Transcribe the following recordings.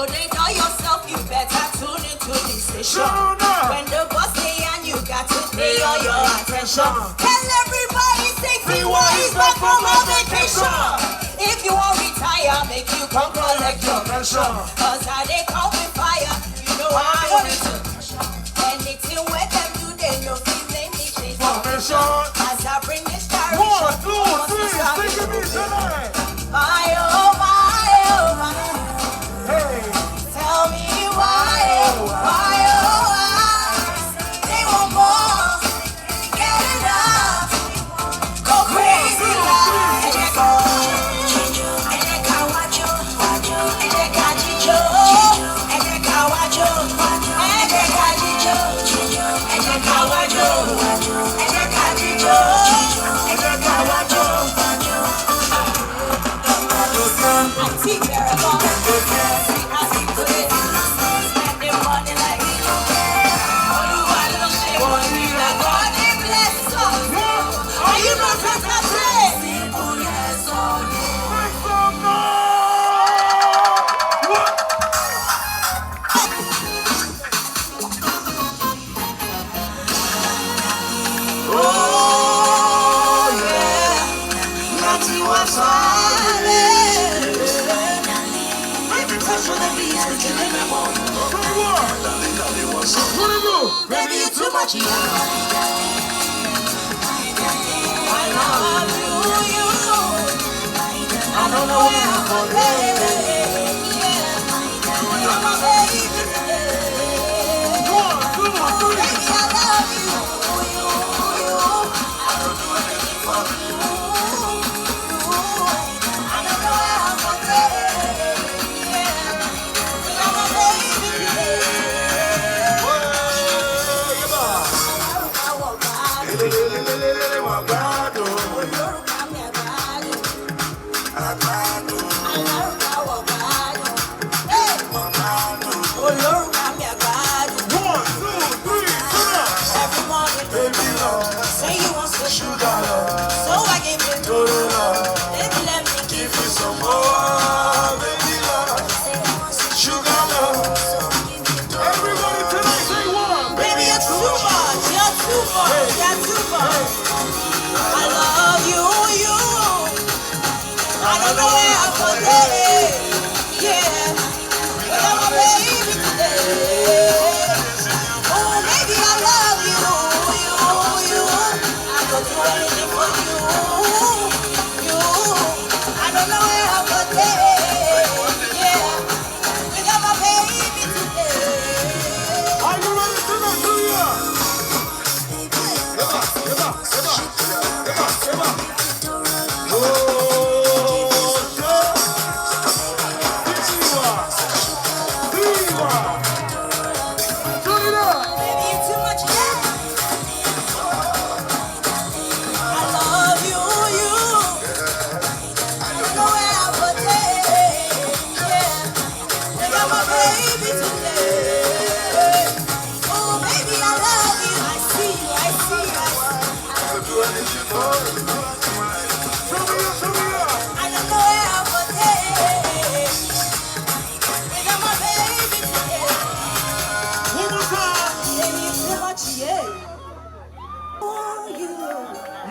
So they know yourself, you better tune into this station. When the boss say and you got to pay all your attention. Tell everybody say Tiwa is back from our vacation. If you want retire, make you come collect your pension. Cause how they come with fire, you know I want it to. Anything where them do, they know if they me change formation. As I bring this direction, 1, 2, 3, sing it tonight. My oh my, hey, tell me why they want more, get it up, go crazy like it goes. Baby, you too much. I love you. I don't know where I'm going. You're my baby. 1, 2, 3. Baby, I love you. I don't do anything for you. I don't know where I'm going. You're my baby.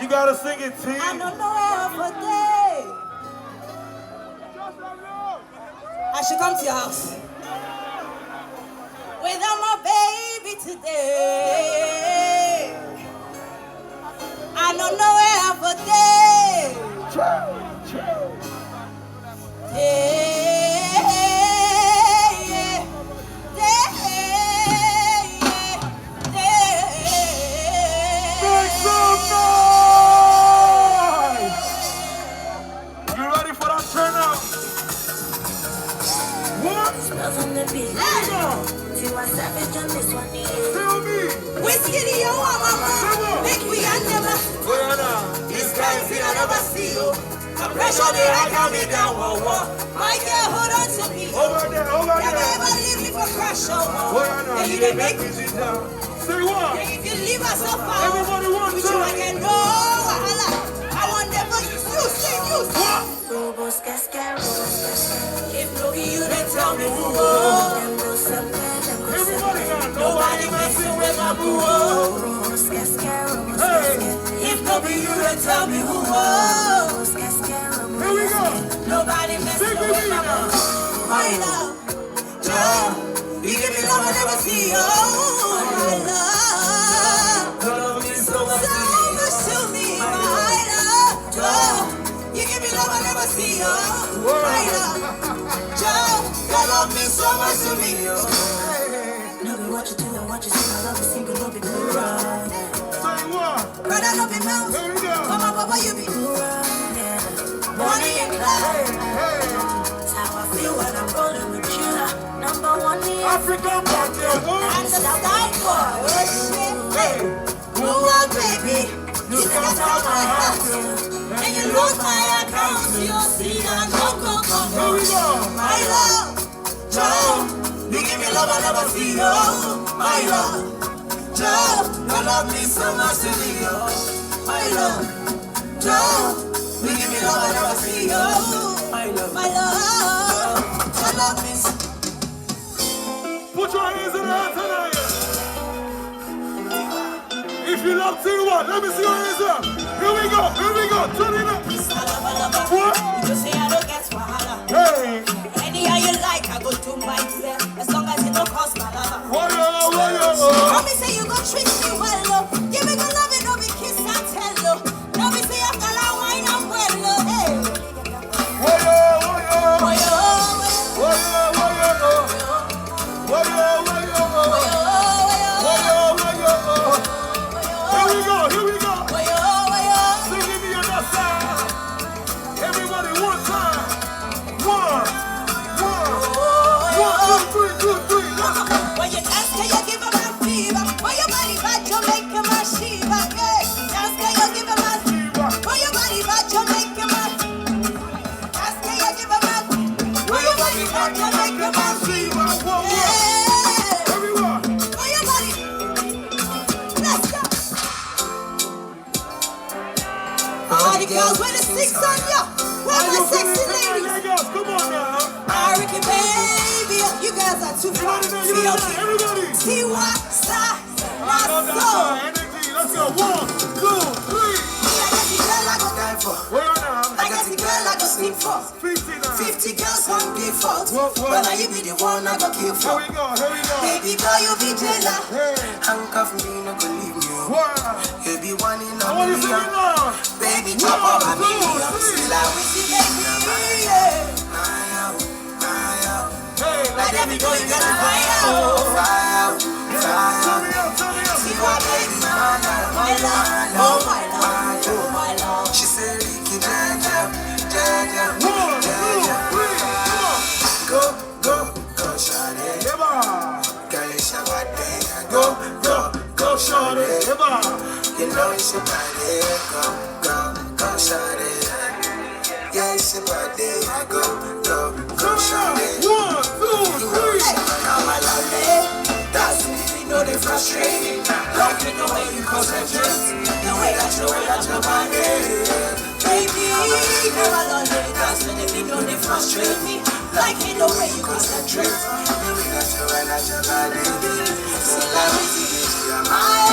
You gotta sing it, T. I don't know where for day. I should come to your house without my baby today. I don't know where for day. Make some noise! You ready for that turnout? What? Tiwa Savage on this one. Tell me. Wizkid, yo, mama. Make we never. This kind I never see you. The pressure they got me down. My girl, hold on to me. Over there. Never ever leave me for crash. And you can make me sit down. Say what? if you leave us so far. Everybody wants with to. you, I can go. I want them for you. You sing, you sing. If no, you don't tell tell me who. Everybody now, Nobody messing with my boo. Hey, if no be you, then tell me who. Here we go. Nobody messing with my boo. My love, Joe, you give me love I never see. Oh, my love, you love me so much to me. My love, Joe, you give me love I never see. Oh, my love, Joe, you love me so much to me. No be what you do and what you say. My love is single, no be good. Say what? Brother, no be mouse. Here we go. Mama, papa, you be good. Money and cloud. That's how I feel when I'm rolling with you. Number one in African party, and the style for worship. Hey, move on, baby. You can stop my house. And you lose my account. You'll see that no go. Here we go. My love, Joe, you give me love I never see. Oh, my love, Joe, you love me so much to me. Oh, my love, Joe, you give me love I never see. Oh, my love, you love me so. Put your hands in the air tonight. If you love Tiwa, let me see your hands up. Here we go. Turn it up. What? You just say I don't get wahala. Hey. Anyhow you like, I go do my best. As long as it don't cost my love. Whoa. Don't be say you gon' treat me well, oh. Give me good love and don't be kiss and tell, oh. Don't be say after that wine I'm well, oh. Hey. Here we go. Sing me on that side. Everybody one time. One, two, three. When you dance, can you give 'em a fever? When your body bad, you make 'em a shiver. Hey, dance, can you give 'em a fever? When your body bad, you make 'em a. Dance, can you give 'em a? When your body bad, you make 'em a fever. Yeah. Everyone. When your body. Let's go. All the girls with the sticks on ya. Where my sexy ladies? Come on now. Ricky baby, you guys are too far. Everybody. Tiwa Savage, my soul. Energy. Let's go. 1, 2, 3. I got the girl I go die for. Where are now? I got the girl I go sleep for. 50 now. 50 girls on default. Whoa. But now you be the one I go kill for. Here we go. Baby girl, you be jailer. Hey. Handcuff me, no go leave me. Wow. You be one in I a want to see million. you now. Baby, chop over me. Still I will see baby. Yeah. Hey. Like Davido, you gotta fire. Turn me up. Tiwa baby, my love, oh my love. She said, Ricky, Jaja. 1, 2, 3. Come on. Go, shawty. Eba. Girl, it's your body. Go, shorty. Eba. You know it's your body. Go, shawty. Yeah, it's your body. Go, shawty. 1, 2, 3. Come my love, that's me, you know they frustrate me. Like me the way you concentrate, the way that you body. Baby, girl, I love it, that's me, you know they frustrate me. Like me the way you concentrate, the way that you body. Still I will see my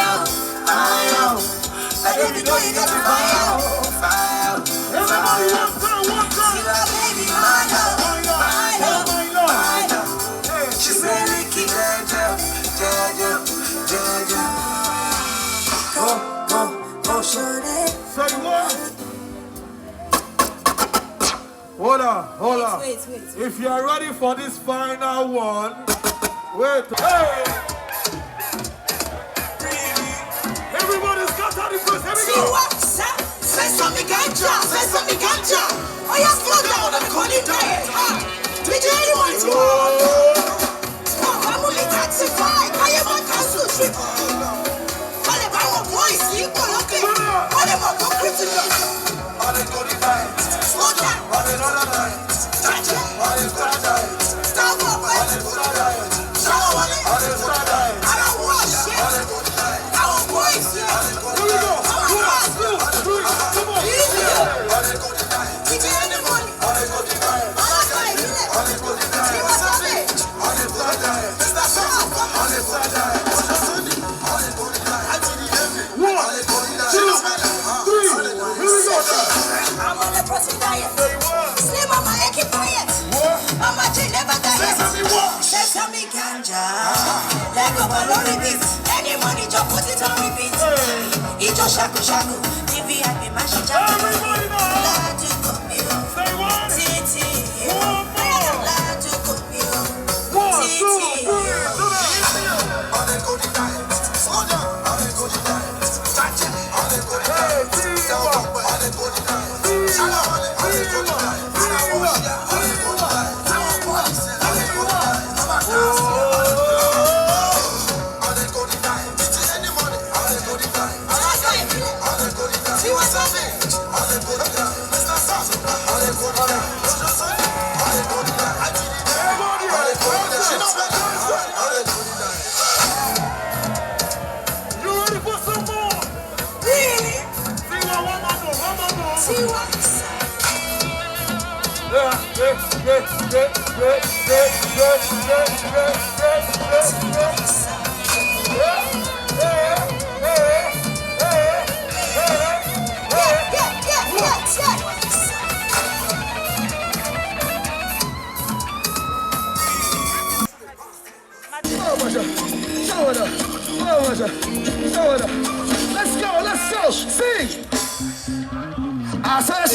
out. Like Davido, you got to fire. Everybody one time. Tiwa baby, my love. She said, Ricky, Jaja. Go, shawty. Say what? Hold on. Wait. If you are ready for this final one, wait. Hey! Everybody scatter the place. Here we go. Tiwa Savage, say something ganja. Oh yeah, slow down and call it dead. Did you anyone to I'm only taxify. I am a council trip. Call it by one voice. You go okay. Call it by one critical. All the good nights. Slow down. All the other nights. Stretch it. All the good nights. Stop up. All the good nights. Show All the good nights. I'm on a protein diet. Slim on my aching quiet. I'm a G never diet. Sesame ganja. Like a balloon beat. Any money just put it on repeat. It just shaku shaku. TV I be mash it up. Everybody know. La to come you. Say what? Titi. One more. La to come you. 1, 2, 3, do that. Tiwa Savage. You ready for some more? Really? Tiwa, one more. Tiwa. Let's go, sing! I said,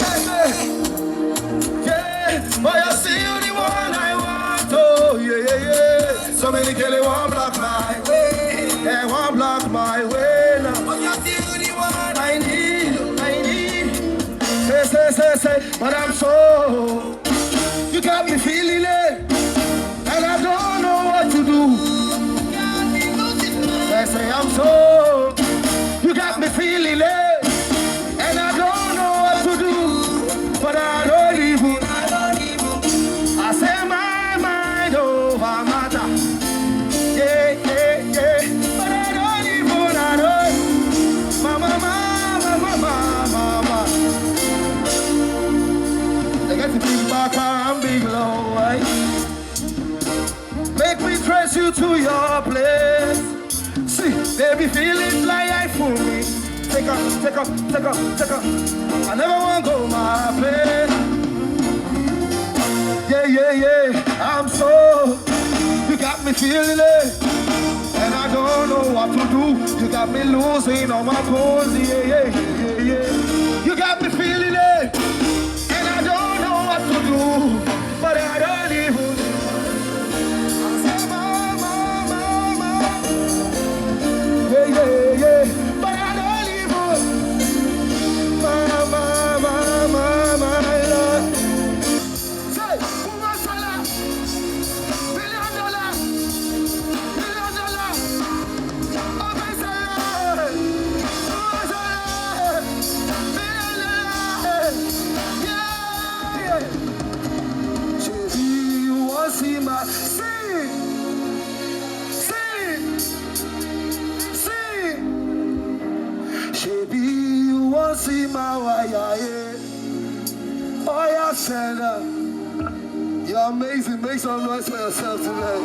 yeah, but I see you the one I want, oh, yeah. So many girls, they want block my way, they want block my way now. But I see you the one I need. Say, but I'm so, you got me feeling it, and I don't know what to do. They say I'm so, you got me feeling it, and I don't know what to do, but I don't even. I say my mind over matter, yeah, but I don't even, mama. They get to big back and big low, right? Make me trace you to your place. See, they be feeling like I fool me. Take up. I never want to go my place. Yeah. I'm so, you got me feeling it, and I don't know what to do. You got me losing all my bones. Yeah. You got me feeling it, and I don't know what to do, but I don't even. Yeah, but I don't even. My Lord. Say, woman salah, $1 billion. Open salah, woman salah, $1 billion. Yeah. Baby, you want to see my sing. Baby, you want to see my wire. Oh, yeah, Santa. You're amazing. Make some noise for yourself tonight.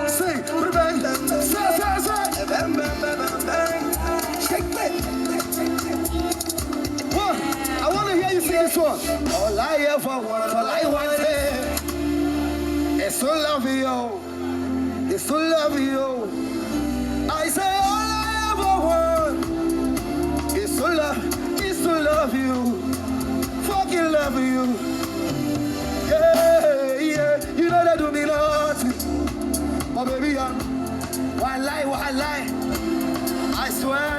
Sing, One, I want to hear you sing this one. All I ever want, all I wanted. It's to love you, it's to love you. I say all I ever want is to love you, fucking love you. Yeah, you know that do me nothing, but baby, why lie? I swear,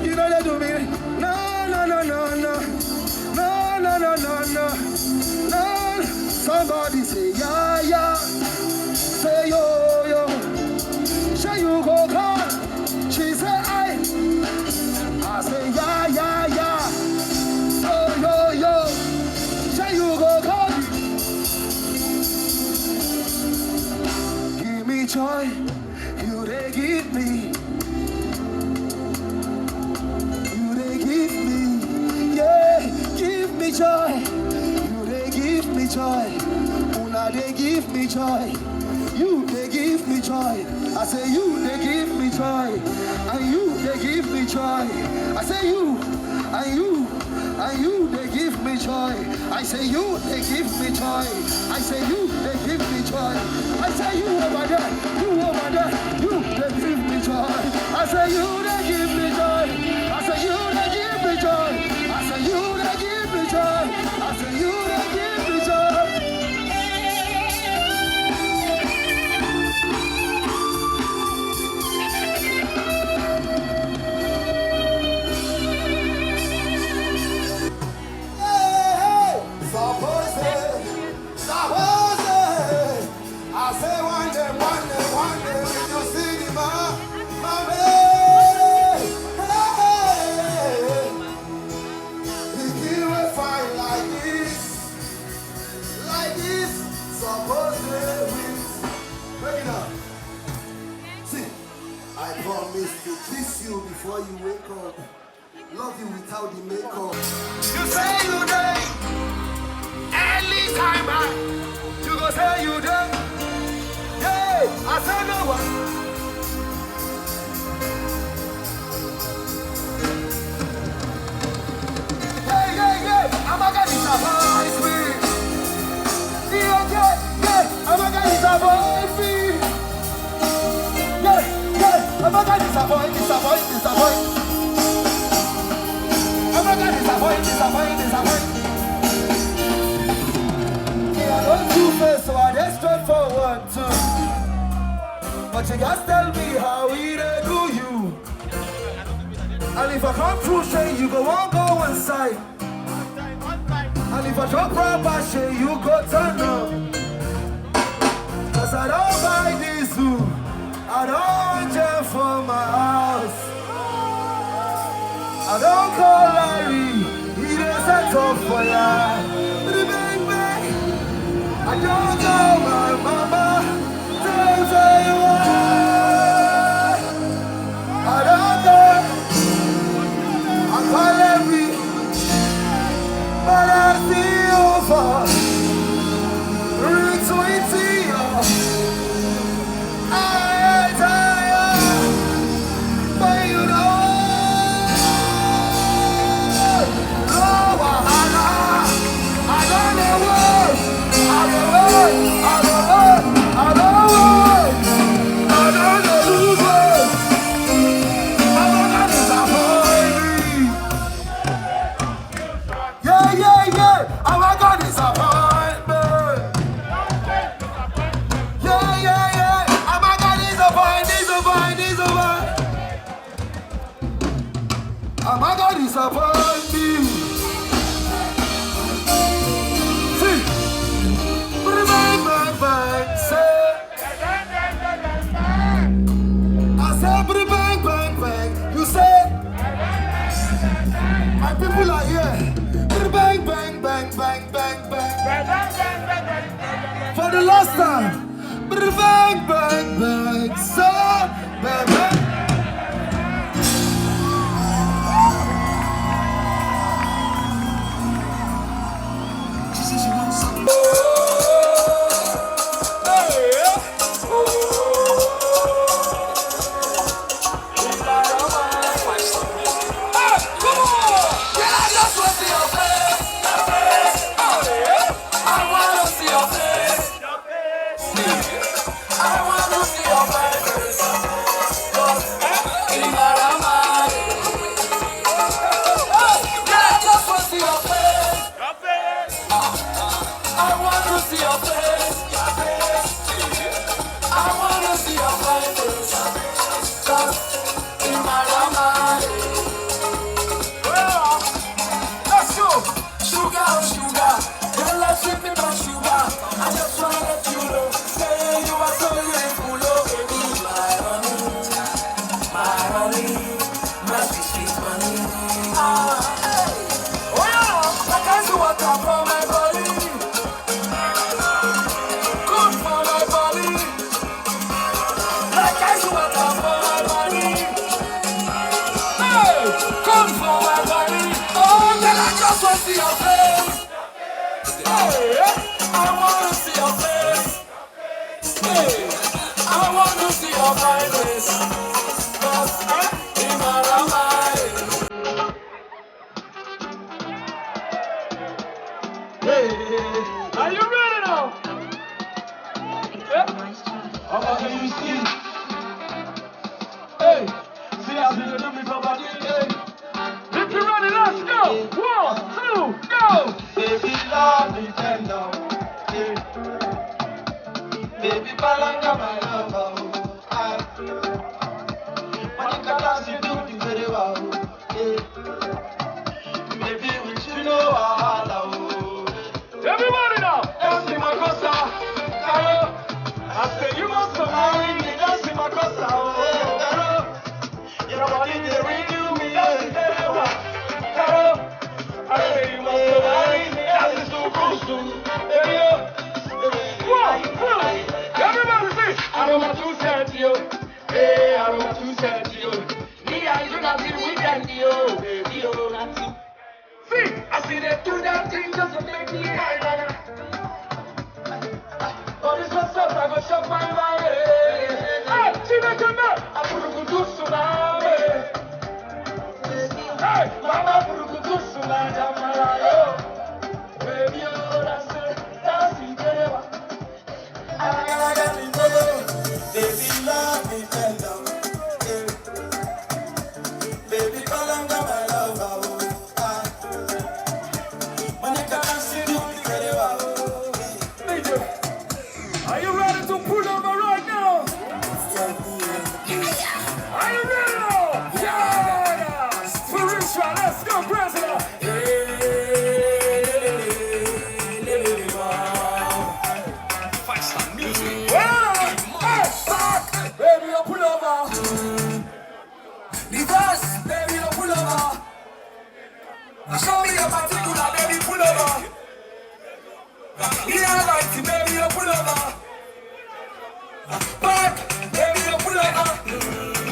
you know that do me no. Somebody say yeah, say yo, say you go come. She say I say yeah, so yo, say you go come. Give me joy, you they give me. Yeah, give me joy. You they give me joy. they give me joy. You, they give me joy. I say you, they give me joy. And you, they give me joy. I say you, and you, and you, they give me joy. I say you, they give me joy. I say you, they give me joy. I say you over there, you over there, you, they give me joy. I say you, they give me joy. I say you, they give me joy. I say you, they give me joy. I say you, they give me joy. I say one day when you see the man, my baby, he will find like this, suppose they will. Break it up. See, I promise to kiss you before you wake up, love you without the makeup. You say you day, anytime you go say you day. I said no one. Yeah. I'm a guy disappoint me. Yeah. I'm a guy disappoint me. Yeah. I'm a guy disappoint. I'm a guy disappoint. Yeah, I don't two-face, so I just straightforward too. But you just tell me how we dey do you. And if I come through, say you go on go one side. And if I drop rubber, say you go turn up. Cause I don't buy this food, I don't jam for my house. I don't call Larry, he dey set up for ya. I don't know my mama. I don't know. I call every, but I see over. Route 20. I tired, but you know. I don't know what. I don't disappoint me. See, bang, say. I say, bang. You say, my people are here. Bang. For the last time, bang, so, bang. Are you ready now? Yeah. How about you see? Hey, see how you do me for body. If you're ready, let's go. 1, 2, go. Baby, love me tender. Baby, balanga my love. Monica dance you do me very well. Baby, with you know I love. Everybody now, dance in my costa, Caro. I say you must marry me, dance in my costa, Caro. Your body they renew me, Caro. I say you must marry me, dance is so cool, everybody sing. I don't want to set you, hey, I don't want to set you. Me and you not the weekend, yo, baby, oh, not you. See, I see they do that thing just to make me high. But it's not stuff I go shop my money. Hey, she make a man. I put a good tsunami. Hey, mama put a good tsunami. Baby, oh, that's it. That's it, baby, love me tender. Baby, call under my love. Are you ready to pull over right now? Are you ready now? Yeah! Spiritual, let's go, President! Find some music. Baby, you pull over. Reverse, baby, you pull over. Show me your particular, baby, pull over. Baby, you pull over. Back, baby, you pull over.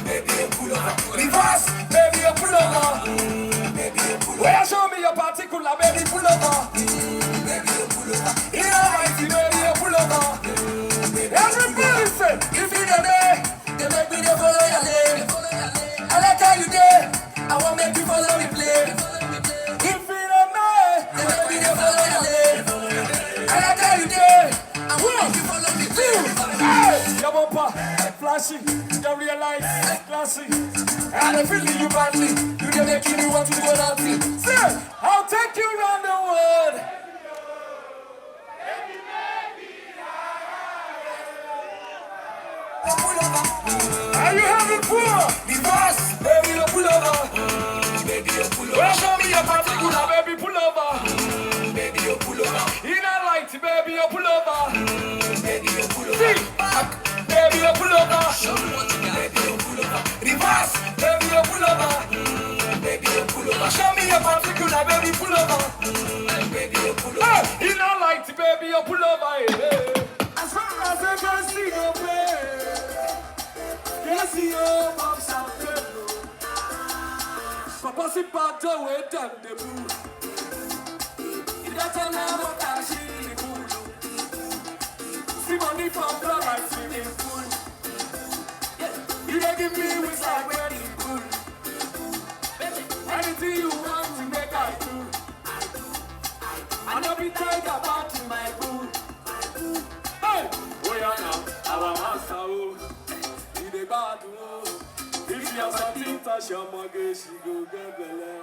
Baby, you pull over. Reverse, baby, you pull over. Baby, you pull over. Well, show me your particular, baby, pull over. Baby, you pull over. Baby, you pull over. Everybody say, if you don't know, they make me they follow your name. I like how you did. I want make you follow me play. If you don't know, they make me they follow your name. I like how you did. I want you follow me too. Hey, your bumper, flashy, don't realize, classy. And I'm feeling you badly. You don't make me want to go down to. Say, I'll take you around the world. Are you having fun? Reverse, baby, you pull over. Baby, you pull over. Well, show me your particular, baby, pull over. Baby, you pull over. In a light, baby, you pull over. Baby, you pull over. See, back, baby, you pull over. Show me what you got. Baby, you pull over. Reverse, baby, you pull over. Baby, you pull over. Show me your particular, baby, pull over. Baby, you pull over. In a light, baby, you pull over. As far as I can see your face. Yes, you mom something. Papa si pato we done the mood. You don't know what I see the mood. See money from the right swimming pool. You don't give me with like wedding pool. Anything you want to make I do. I don't be tired about my pool. Hey, we are now our master. If you have something touch your mortgage, you go get belay.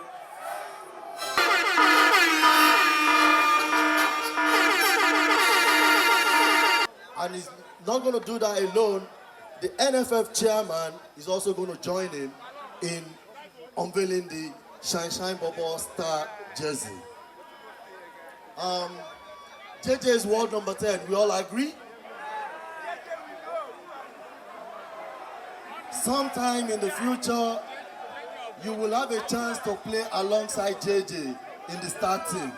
And he's not going to do that alone. The NFF chairman is also going to join him in unveiling the Shine Shine Bubble Star jersey. JJ is world number 10. We all agree? Sometime in the future, you will have a chance to play alongside JJ in the start team.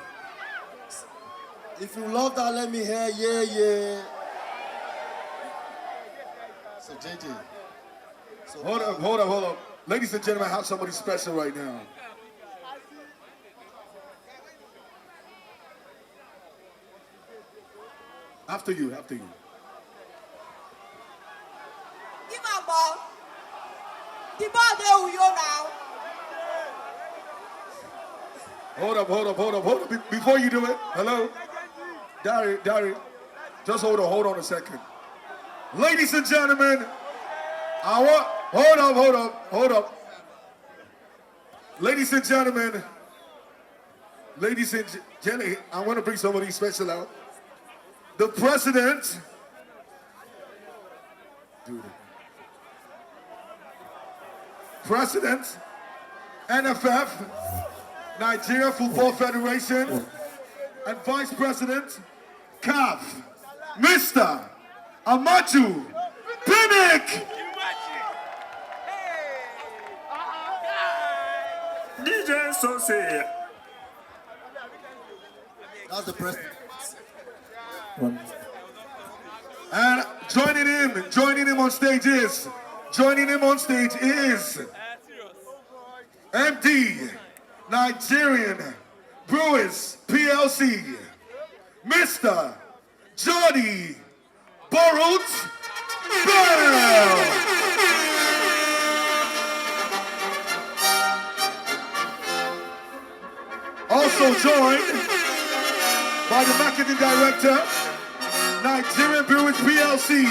If you love that, let me hear, yeah. So JJ. So Hold up. Ladies and gentlemen, I have somebody special right now. After you. Give a hold up. Before you do it, hello? Dari, just hold on a second. Ladies and gentlemen, hold up. Ladies and gentlemen, I want to bring somebody special out. The president, NFF, Nigerian Football Federation, and Vice President, CAF, Mr. Amaju Pinnick. DJ Sose. That's the president. And joining him on stage is MD, Nigerian Brewers PLC, Mr. Jordi Borut Bell. Also joined by the marketing director, Nigerian Brewers PLC,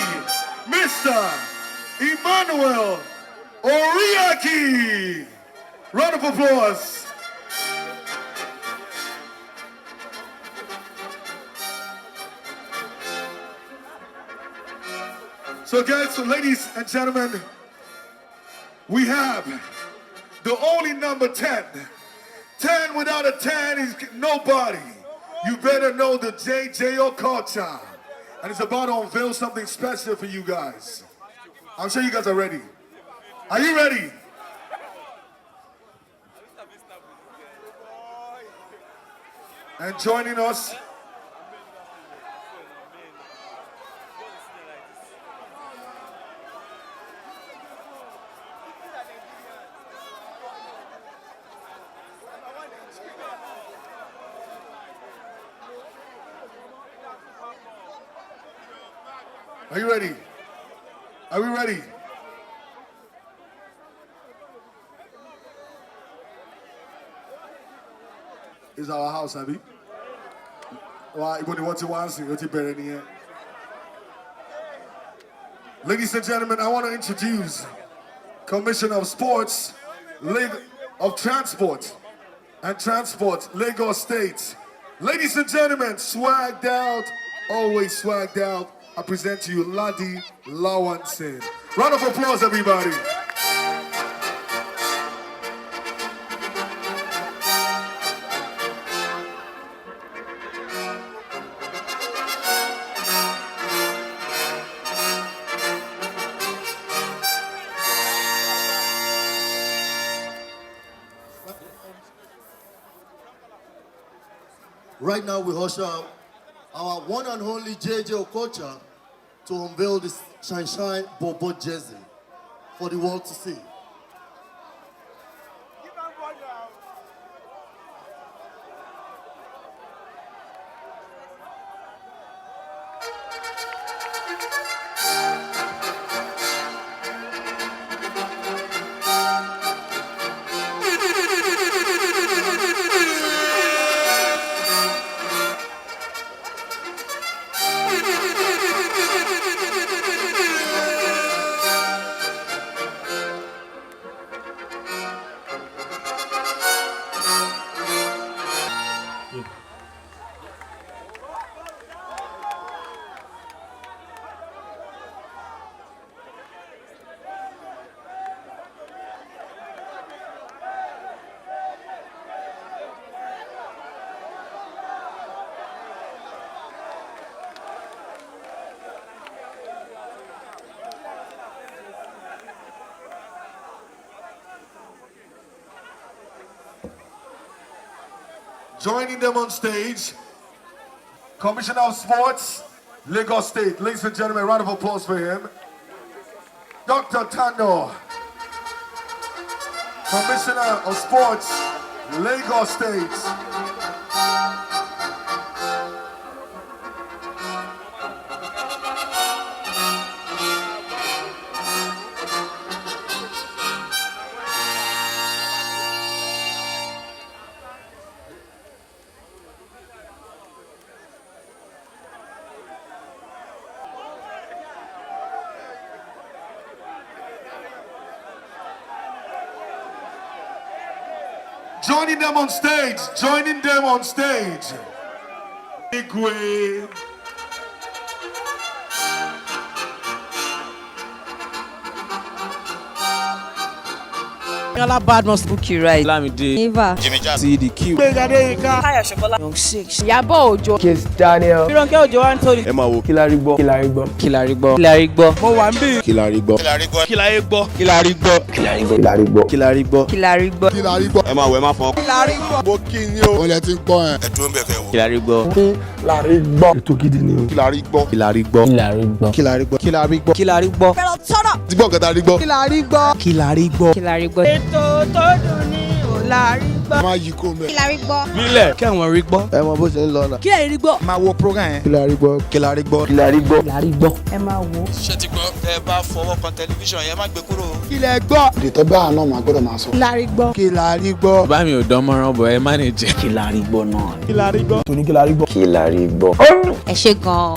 Mr. Emmanuel Oriaki. Round of applause. So guys, ladies and gentlemen, we have the only number 10. 10 without a 10 is nobody. You better know the JJO culture. And it's about to unveil something special for you guys. I'm sure you guys are ready. Are you ready? And joining us, are you ready? Are we ready? It's our house, Abby. Why? What you want to see? What you better than here? Ladies and gentlemen, I want to introduce Commissioner of Sports, of Transport and Transport, Lagos State. Ladies and gentlemen, swagged out, always swagged out. I present to you Ladi Lawanson. Round of applause, everybody. Right now we usher our one and only JJ Okocha to unveil this Shine Bobo jersey for the world to see. Joining them on stage, Commissioner of Sports, Lagos State. Ladies and gentlemen, round of applause for him. Dr. Tando, Commissioner of Sports, Lagos State. Joining them on stage. Joining them on stage. Igwe. Yala Badmus, Bookie Right, Lamide, Eva, Jimmy Jazz, CDQ, Kaya Shokola, Young Six, Yabo Ojo, Kiss Daniel. Ronke Ojo Anthony, Emma Wo, Kilarigbo. Kilarigbo, Kilarigbo, Kilarigbo, Kilarigbo, Emma Wo, Emma Fon, Kilarigbo, Bokinyo, Ole ti npo en, Edun be fe wo, Kilarigbo, Ètò gidi ni o. Kilarigbo, Pero turn up, ti gbọ́ nǹkan tá a rí gbọ́. Kilarigbo, Ètò tó dùn ní Kilarigbo. Má yí kó mẹ́. Kilarigbo. Nílẹ̀, kí àwọn rí gbọ́. Ẹ mọ bó ṣe ń lọ náà. Kilarigbo. Máa wo program yẹn. Kilarigbo. Ẹ máa wò. Ṣé ti gbọ́? Ẹ bá fọwọ́ kan tẹlifíṣàn yẹn má gbé kúrò. Kílẹ̀ gbọ́. Ètò bá àná máa gbọ́dọ̀ máa sọ. Kilarigbo. Kilarigbo. Bá mi ò dán mọ́rán bọ̀ ẹ má ní jẹ. Tòní Kilarigbo. Ẹ ṣé gan-an.